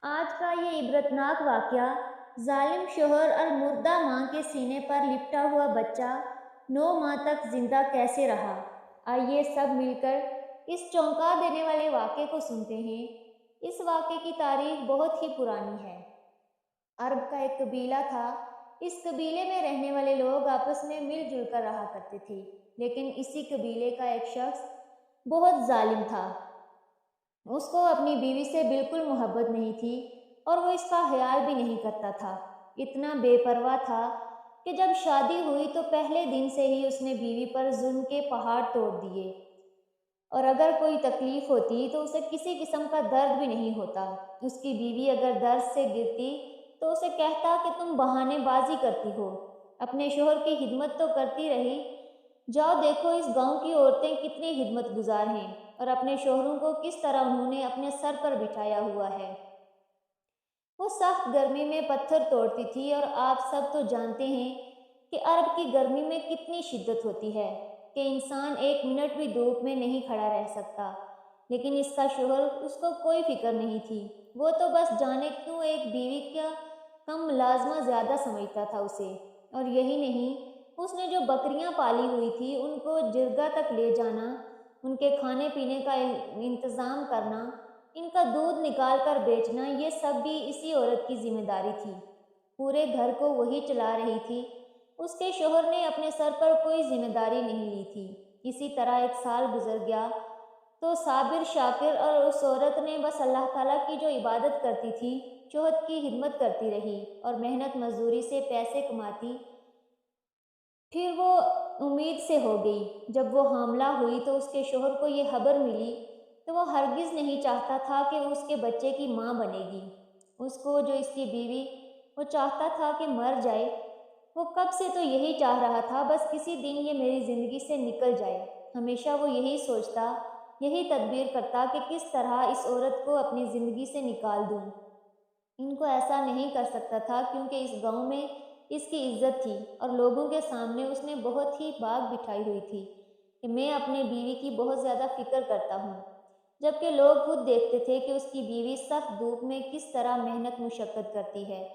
آج کا یہ عبرتناک واقعہ ظالم شوہر اور مردہ ماں کے سینے پر لپٹا ہوا بچہ 9 ماہ تک زندہ کیسے رہا؟ آئیے سب مل کر اس چونکا دینے والے واقعے کو سنتے ہیں۔ اس واقعے کی تاریخ بہت ہی پرانی ہے۔ عرب کا ایک قبیلہ تھا۔ اس قبیلے میں رہنے والے لوگ آپس میں مل جل کر رہا کرتے تھے، لیکن اسی قبیلے کا ایک شخص بہت ظالم تھا۔ اس کو اپنی بیوی سے بالکل محبت نہیں تھی اور وہ اس کا خیال بھی نہیں کرتا تھا۔ اتنا بے پرواہ تھا کہ جب شادی ہوئی تو پہلے دن سے ہی اس نے بیوی پر ظلم کے پہاڑ توڑ دیے، اور اگر کوئی تکلیف ہوتی تو اسے کسی قسم کا درد بھی نہیں ہوتا۔ اس کی بیوی اگر درد سے گرتی تو اسے کہتا کہ تم بہانے بازی کرتی ہو، اپنے شوہر کی خدمت تو کرتی رہی، جاؤ دیکھو اس گاؤں کی عورتیں کتنی خدمت گزار ہیں اور اپنے شوہروں کو کس طرح انہوں نے اپنے سر پر بٹھایا ہوا ہے۔ وہ سخت گرمی میں پتھر توڑتی تھی، اور آپ سب تو جانتے ہیں کہ عرب کی گرمی میں کتنی شدت ہوتی ہے کہ انسان 1 منٹ بھی دھوپ میں نہیں کھڑا رہ سکتا۔ لیکن اس کا شوہر، اس کو کوئی فکر نہیں تھی۔ وہ تو بس جانے کیوں ایک بیوی کا کم ملازمہ زیادہ سمجھتا تھا اسے۔ اور یہی نہیں، اس نے جو بکریاں پالی ہوئی تھی ان کو جرگہ تک لے جانا، ان کے کھانے پینے کا انتظام کرنا، ان کا دودھ نکال کر بیچنا، یہ سب بھی اسی عورت کی ذمہ داری تھی۔ پورے گھر کو وہی چلا رہی تھی۔ اس کے شوہر نے اپنے سر پر کوئی ذمہ داری نہیں لی تھی۔ اسی طرح 1 سال گزر گیا تو صابر شاکر اور اس عورت نے بس اللہ تعالیٰ کی جو عبادت کرتی تھی، شوہر کی خدمت کرتی رہی اور محنت مزدوری سے پیسے کماتی۔ پھر وہ امید سے ہو گئی۔ جب وہ حاملہ ہوئی تو اس کے شوہر کو یہ خبر ملی تو وہ ہرگز نہیں چاہتا تھا کہ وہ اس کے بچے کی ماں بنے گی۔ اس کو، جو اس کی بیوی، وہ چاہتا تھا کہ مر جائے۔ وہ کب سے تو یہی چاہ رہا تھا، بس کسی دن یہ میری زندگی سے نکل جائے۔ ہمیشہ وہ یہی سوچتا، یہی تدبیر کرتا کہ کس طرح اس عورت کو اپنی زندگی سے نکال دوں۔ ان کو ایسا نہیں کر سکتا تھا کیونکہ اس گاؤں میں اس کی عزت تھی، اور لوگوں کے سامنے اس نے بہت ہی باغ بٹھائی ہوئی تھی کہ میں اپنے بیوی کی بہت زیادہ فکر کرتا ہوں، جبکہ لوگ خود دیکھتے تھے کہ اس کی بیوی سخت دھوپ میں کس طرح محنت مشقت کرتی ہے۔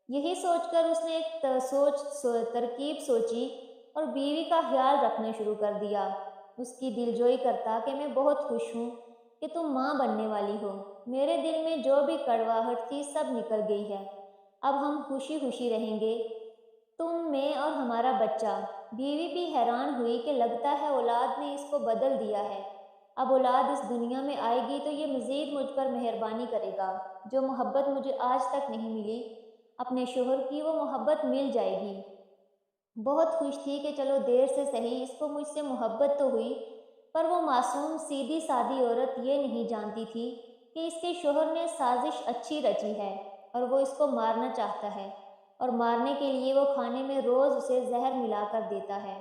یہی سوچ کر اس نے ایک ترکیب سوچی اور بیوی کا خیال رکھنا شروع کر دیا۔ اس کی دلجوئی کرتا کہ میں بہت خوش ہوں کہ تم ماں بننے والی ہو۔ میرے دل میں جو بھی کڑواہٹ تھی سب نکل گئی ہے۔ اب ہم خوشی خوشی رہیں گے، تم، میں اور ہمارا بچہ۔ بیوی بھی حیران ہوئی کہ لگتا ہے اولاد نے اس کو بدل دیا ہے۔ اب اولاد اس دنیا میں آئے گی تو یہ مزید مجھ پر مہربانی کرے گا۔ جو محبت مجھے آج تک نہیں ملی اپنے شوہر کی، وہ محبت مل جائے گی۔ بہت خوش تھی کہ چلو دیر سے صحیح اس کو مجھ سے محبت تو ہوئی، پر وہ معصوم سیدھی سادی عورت یہ نہیں جانتی تھی کہ اس کے شوہر نے سازش اچھی رچی ہے اور وہ اس کو مارنا چاہتا ہے، اور مارنے کے لیے وہ کھانے میں روز اسے زہر ملا کر دیتا ہے۔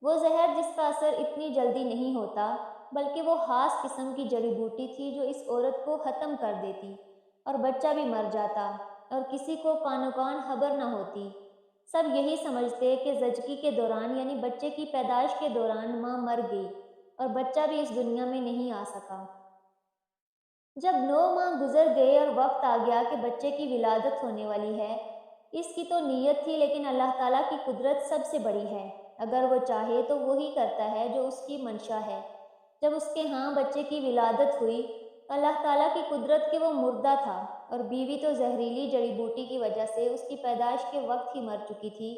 وہ زہر جس کا اثر اتنی جلدی نہیں ہوتا، بلکہ وہ خاص قسم کی جڑی بوٹی تھی جو اس عورت کو ختم کر دیتی، اور بچہ بھی مر جاتا اور کسی کو کانو کان خبر نہ ہوتی۔ سب یہی سمجھتے کہ زچگی کے دوران، یعنی بچے کی پیدائش کے دوران، ماں مر گئی اور بچہ بھی اس دنیا میں نہیں آ سکا۔ جب 9 ماہ گزر گئے اور وقت آ گیا کہ بچے کی ولادت ہونے والی ہے، اس کی تو نیت تھی، لیکن اللہ تعالیٰ کی قدرت سب سے بڑی ہے۔ اگر وہ چاہے تو وہی کرتا ہے جو اس کی منشا ہے۔ جب اس کے ہاں بچے کی ولادت ہوئی تو اللہ تعالیٰ کی قدرت کہ وہ مردہ تھا، اور بیوی تو زہریلی جڑی بوٹی کی وجہ سے اس کی پیدائش کے وقت ہی مر چکی تھی۔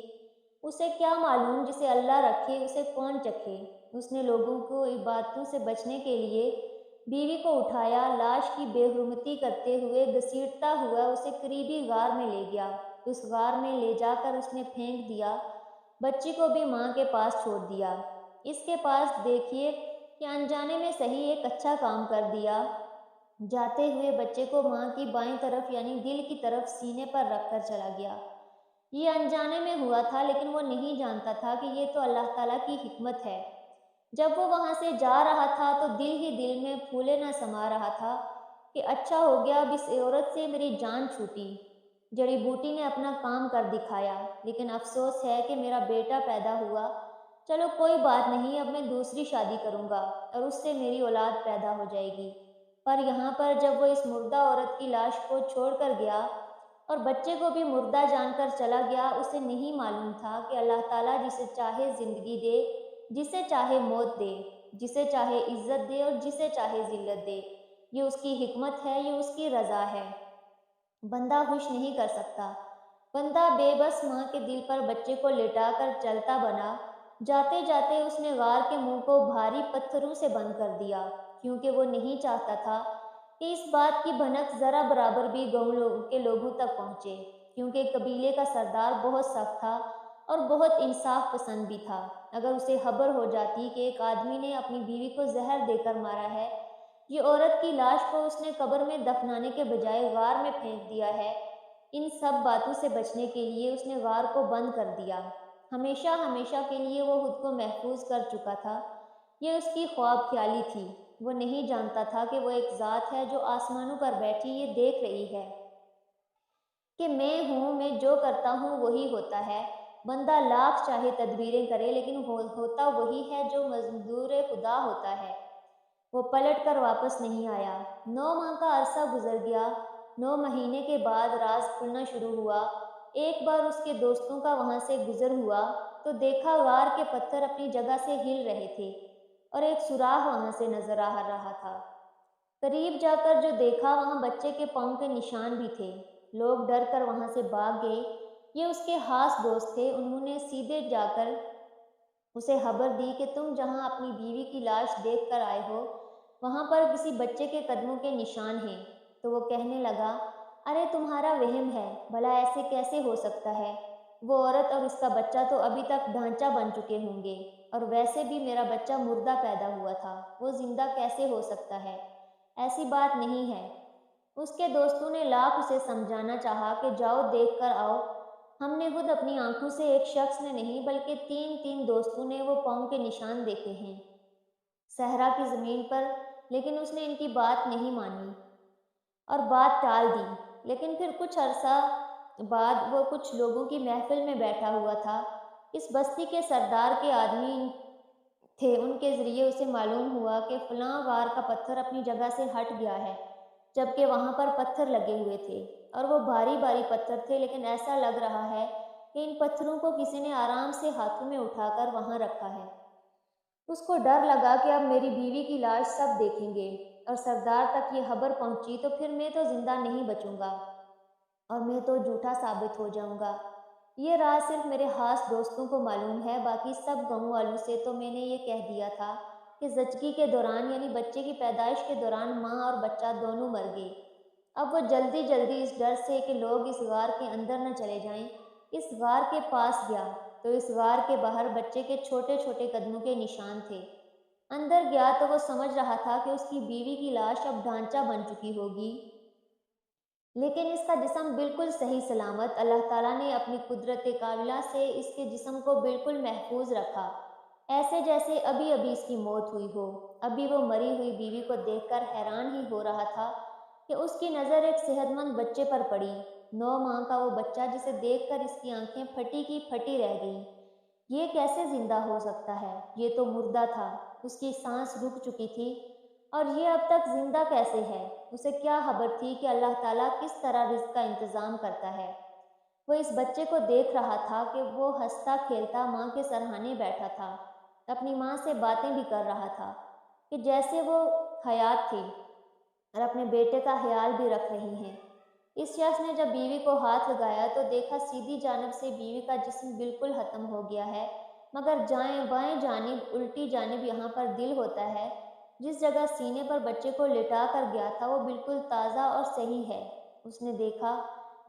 اسے کیا معلوم جسے اللہ رکھے اسے کون چکھے۔ اس نے لوگوں کو عبادتوں سے بچنے کے لیے بیوی کو اٹھایا، لاش کی بے حرمتی کرتے ہوئے گھسیٹتا ہوا اسے قریبی غار میں لے گیا۔ اس غار میں لے جا کر اس نے پھینک دیا، بچی کو بھی ماں کے پاس چھوڑ دیا۔ اس کے پاس دیکھیے کہ انجانے میں صحیح ایک اچھا کام کر دیا۔ جاتے ہوئے بچے کو ماں کی بائیں طرف یعنی دل کی طرف سینے پر رکھ کر چلا گیا۔ یہ انجانے میں ہوا تھا، لیکن وہ نہیں جانتا تھا کہ یہ تو اللہ تعالیٰ کی حکمت ہے۔ جب وہ وہاں سے جا رہا تھا تو دل ہی دل میں پھولے نہ سما رہا تھا کہ اچھا ہو گیا اب اس عورت سے میری جان چھوٹی۔ جڑی بوٹی نے اپنا کام کر دکھایا، لیکن افسوس ہے کہ میرا بیٹا پیدا ہوا۔ چلو کوئی بات نہیں، اب میں دوسری شادی کروں گا اور اس سے میری اولاد پیدا ہو جائے گی۔ پر یہاں پر جب وہ اس مردہ عورت کی لاش کو چھوڑ کر گیا اور بچے کو بھی مردہ جان کر چلا گیا، اسے نہیں معلوم تھا کہ اللہ تعالیٰ جسے چاہے زندگی دے، جسے چاہے موت دے، جسے چاہے عزت دے اور جسے چاہے ذلت دے، یہ اس کی حکمت ہے، یہ اس کی رضا ہے۔ بندہ خوش نہیں کر سکتا۔ بندہ بے بس ماں کے دل پر بچے کو لٹا کر چلتا بنا۔ جاتے جاتے اس نے غار کے منہ کو بھاری پتھروں سے بند کر دیا، کیونکہ وہ نہیں چاہتا تھا کہ اس بات کی بھنک ذرا برابر بھی گاؤں کے لوگوں تک پہنچے، کیونکہ قبیلے کا سردار بہت سخت تھا اور بہت انصاف پسند بھی تھا۔ اگر اسے خبر ہو جاتی کہ ایک آدمی نے اپنی بیوی کو زہر دے کر مارا ہے، یہ عورت کی لاش کو اس نے قبر میں دفنانے کے بجائے غار میں پھینک دیا ہے، ان سب باتوں سے بچنے کے لیے اس نے غار کو بند کر دیا۔ ہمیشہ ہمیشہ کے لیے وہ خود کو محفوظ کر چکا تھا۔ یہ اس کی خواب خیالی تھی۔ وہ نہیں جانتا تھا کہ وہ ایک ذات ہے جو آسمانوں پر بیٹھی یہ دیکھ رہی ہے کہ میں ہوں، میں جو کرتا ہوں وہی ہوتا ہے۔ بندہ لاکھ چاہے تدبیریں کرے، لیکن ہوتا وہی ہے جو منظور خدا ہوتا ہے۔ وہ پلٹ کر واپس نہیں آیا۔ 9 ماہ کا عرصہ گزر گیا۔ 9 مہینے کے بعد راز کھلنا شروع ہوا۔ ایک بار اس کے دوستوں کا وہاں سے گزر ہوا تو دیکھا غار کے پتھر اپنی جگہ سے ہل رہے تھے اور ایک سوراخ وہاں سے نظر آ رہا تھا۔ قریب جا کر جو دیکھا، وہاں بچے کے پاؤں کے نشان بھی تھے۔ لوگ ڈر کر وہاں سے بھاگ گئے۔ یہ اس کے خاص دوست تھے۔ انہوں نے سیدھے جا کر اسے خبر دی کہ تم جہاں اپنی بیوی کی لاش دیکھ کر آئے ہو، وہاں پر کسی بچے کے قدموں کے نشان ہیں۔ تو وہ کہنے لگا، ارے تمہارا وہم ہے، بھلا ایسے کیسے ہو سکتا ہے؟ وہ عورت اور اس کا بچہ تو ابھی تک ڈھانچہ بن چکے ہوں گے، اور ویسے بھی میرا بچہ مردہ پیدا ہوا تھا، وہ زندہ کیسے ہو سکتا ہے؟ ایسی بات نہیں ہے۔ اس کے دوستوں نے لاکھ اسے سمجھانا چاہا کہ جاؤ دیکھ کر آؤ۔ ہم نے خود اپنی آنکھوں سے، ایک شخص نے نہیں بلکہ 3 دوستوں نے وہ پاؤں کے نشان دیکھے ہیں صحرا کی زمین پر، لیکن اس نے ان کی بات نہیں مانی اور بات ٹال دی۔ لیکن پھر کچھ عرصہ بعد وہ کچھ لوگوں کی محفل میں بیٹھا ہوا تھا۔ اس بستی کے سردار کے آدمی تھے، ان کے ذریعے اسے معلوم ہوا کہ فلاں غار کا پتھر اپنی جگہ سے ہٹ گیا ہے، جبکہ وہاں پر پتھر لگے ہوئے تھے اور وہ بھاری بھاری پتھر تھے، لیکن ایسا لگ رہا ہے کہ ان پتھروں کو کسی نے آرام سے ہاتھوں میں اٹھا کر وہاں رکھا ہے۔ اس کو ڈر لگا کہ اب میری بیوی کی لاش سب دیکھیں گے اور سردار تک یہ خبر پہنچی تو پھر میں تو زندہ نہیں بچوں گا اور میں تو جھوٹا ثابت ہو جاؤں گا۔ یہ راز صرف میرے خاص دوستوں کو معلوم ہے، باقی سب گاؤں والوں سے تو میں نے یہ کہہ دیا تھا کہ زچگی کے دوران، یعنی بچے کی پیدائش کے دوران، ماں اور بچہ دونوں مر گئے۔ اب وہ جلدی جلدی اس ڈر سے کہ لوگ اس غار کے اندر نہ چلے جائیں، اس غار کے پاس گیا تو اس غار کے باہر بچے کے چھوٹے چھوٹے قدموں کے نشان تھے۔ اندر گیا تو وہ سمجھ رہا تھا کہ اس کی بیوی کی لاش اب ڈھانچہ بن چکی ہوگی، لیکن اس کا جسم بالکل صحیح سلامت۔ اللہ تعالیٰ نے اپنی قدرت کاملہ سے اس کے جسم کو بالکل محفوظ رکھا، ایسے جیسے ابھی ابھی اس کی موت ہوئی ہو۔ ابھی وہ مری ہوئی بیوی کو دیکھ کر حیران ہی ہو رہا تھا کہ اس کی نظر ایک صحت مند بچے پر پڑی۔ 9 ماہ کا وہ بچہ جسے دیکھ کر اس کی آنکھیں پھٹی کی پھٹی رہ گئیں۔ یہ کیسے زندہ ہو سکتا ہے؟ یہ تو مردہ تھا، اس کی سانس رک چکی تھی، اور یہ اب تک زندہ کیسے ہے؟ اسے کیا خبر تھی کہ اللہ تعالیٰ کس طرح رزق کا انتظام کرتا ہے؟ وہ اس بچے کو دیکھ رہا تھا کہ وہ ہنستا کھیلتا ماں کے سرہانے بیٹھا تھا، اپنی ماں سے باتیں بھی کر رہا تھا کہ جیسے وہ حیات تھی اور اپنے بیٹے کا خیال بھی رکھ رہی ہیں۔ اس شخص نے جب بیوی کو ہاتھ لگایا تو دیکھا سیدھی جانب سے بیوی کا جسم بالکل ختم ہو گیا ہے، مگر بائیں جانب، الٹی جانب، یہاں پر دل ہوتا ہے، جس جگہ سینے پر بچے کو لٹا کر گیا تھا، وہ بالکل تازہ اور صحیح ہے۔ اس نے دیکھا،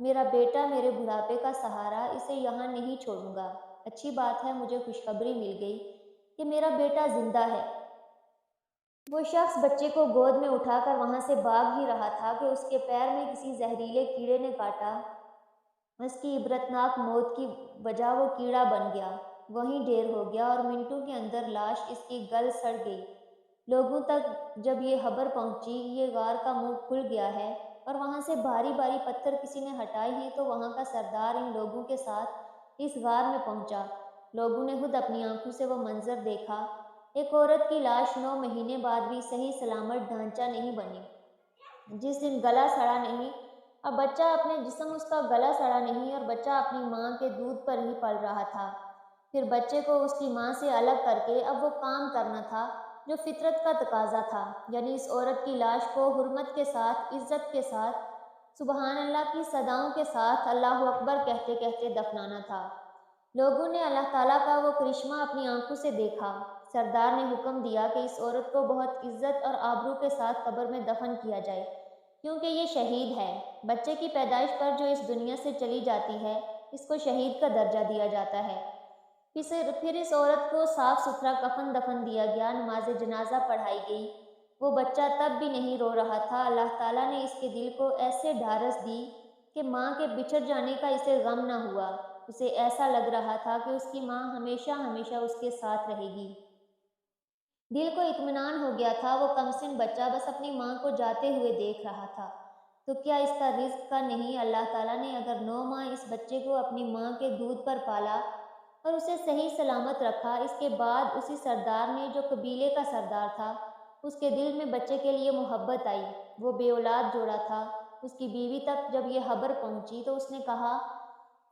میرا بیٹا میرے بڑھاپے کا سہارا، اسے یہاں نہیں چھوڑوں گا۔ اچھی بات ہے، مجھے خوشخبری مل گئی کہ میرا بیٹا زندہ ہے۔ وہ شخص بچے کو گود میں اٹھا کر وہاں سے بھاگ ہی رہا تھا کہ اس کے پیر میں کسی زہریلے کیڑے نے کاٹا۔ اس کی عبرتناک موت کی وجہ وہ کیڑا بن گیا، وہیں ڈھیر ہو گیا اور منٹوں کے اندر لاش اس کی گل سڑ گئی۔ لوگوں تک جب یہ خبر پہنچی یہ غار کا منہ کھل گیا ہے اور وہاں سے بھاری بھاری پتھر کسی نے ہٹائے ہیں، تو وہاں کا سردار ان لوگوں کے ساتھ اس غار میں پہنچا۔ لوگوں نے خود اپنی آنکھوں سے وہ منظر دیکھا، ایک عورت کی لاش 9 مہینے بعد بھی صحیح سلامت ڈھانچہ نہیں بنی۔ جس دن گلا سڑا نہیں اور بچہ اپنے جسم اس کا گلا سڑا نہیں اور بچہ اپنی ماں کے دودھ پر ہی پل رہا تھا، پھر بچے کو اس کی ماں سے الگ کر کے اب وہ کام کرنا تھا جو فطرت کا تقاضا تھا، یعنی اس عورت کی لاش کو حرمت کے ساتھ، عزت کے ساتھ، سبحان اللہ کی صداؤں کے ساتھ اللہ اکبر کہتے کہتے دفنانا تھا۔ لوگوں نے اللہ تعالیٰ کا وہ کرشمہ اپنی آنکھوں سے دیکھا۔ سردار نے حکم دیا کہ اس عورت کو بہت عزت اور آبرو کے ساتھ قبر میں دفن کیا جائے، کیونکہ یہ شہید ہے۔ بچے کی پیدائش پر جو اس دنیا سے چلی جاتی ہے، اس کو شہید کا درجہ دیا جاتا ہے۔ پھر اس عورت کو صاف ستھرا کفن دفن دیا گیا، نماز جنازہ پڑھائی گئی۔ وہ بچہ تب بھی نہیں رو رہا تھا۔ اللہ تعالیٰ نے اس کے دل کو ایسے ڈھارس دی کہ ماں کے بچھڑ جانے کا اسے غم نہ ہوا۔ اسے ایسا لگ رہا تھا کہ اس کی ماں ہمیشہ ہمیشہ اس کے ساتھ رہے گی۔ دل کو اطمینان ہو گیا تھا۔ وہ کمسن بچہ بس اپنی ماں کو جاتے ہوئے دیکھ رہا تھا۔ تو کیا اس کا رزق کا نہیں؟ اللہ تعالیٰ نے اگر 9 ماہ اس بچے کو اپنی ماں کے دودھ پر پالا اور اسے صحیح سلامت رکھا، اس کے بعد اسی سردار نے، جو قبیلے کا سردار تھا، اس کے دل میں بچے کے لیے محبت آئی۔ وہ بے اولاد جوڑا تھا۔ اس کی بیوی تک جب یہ خبر پہنچی تو اس نے کہا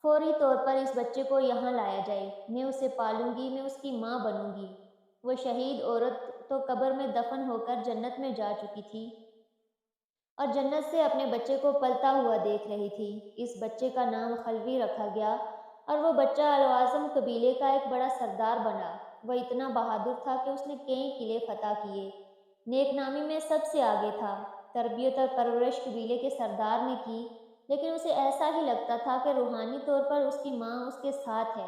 فوری طور پر اس بچے کو یہاں لایا جائے، میں اسے پالوں گی، میں اس کی ماں بنوں گی۔ وہ شہید عورت تو قبر میں دفن ہو کر جنت میں جا چکی تھی اور جنت سے اپنے بچے کو پلتا ہوا دیکھ رہی تھی۔ اس بچے کا نام خلوی رکھا گیا اور وہ بچہ العظم قبیلے کا ایک بڑا سردار بنا۔ وہ اتنا بہادر تھا کہ اس نے کئی قلعے فتح کیے، نیک نامی میں سب سے آگے تھا۔ تربیت اور پرورش قبیلے کے سردار نے کی، لیکن اسے ایسا ہی لگتا تھا کہ روحانی طور پر اس کی ماں اس کے ساتھ ہے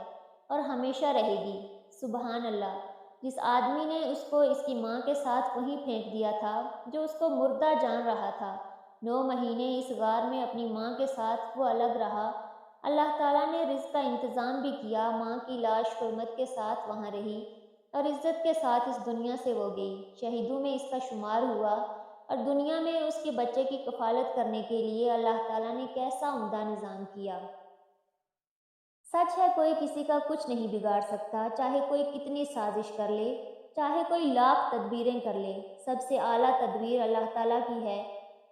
اور ہمیشہ رہے گی۔ سبحان اللہ! جس آدمی نے اس کو اس کی ماں کے ساتھ وہیں پھینک دیا تھا، جو اس کو مردہ جان رہا تھا، 9 مہینے اس غار میں اپنی ماں کے ساتھ وہ الگ رہا۔ اللہ تعالیٰ نے رزق کا انتظام بھی کیا۔ ماں کی لاش حرمت کے ساتھ وہاں رہی اور عزت کے ساتھ اس دنیا سے وہ گئی۔ شہیدوں میں اس کا شمار ہوا اور دنیا میں اس کے بچے کی کفالت کرنے کے لیے اللہ تعالیٰ نے کیسا عمدہ نظام کیا۔ سچ ہے، کوئی کسی کا کچھ نہیں بگاڑ سکتا، چاہے کوئی کتنی سازش کر لے، چاہے کوئی لاکھ تدبیریں کر لے۔ سب سے اعلیٰ تدبیر اللہ تعالیٰ کی ہے۔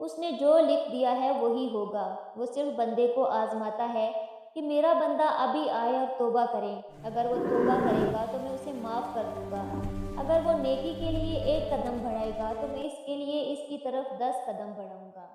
اس نے جو لکھ دیا ہے وہی ہوگا۔ وہ صرف بندے کو آزماتا ہے کہ میرا بندہ ابھی آئے اور توبہ کرے۔ اگر وہ توبہ کرے گا تو میں اسے معاف کر دوں گا۔ اگر وہ نیکی کے لیے 1 قدم بڑھائے گا تو میں اس کے لیے اس کی طرف 10 قدم بڑھاؤں گا۔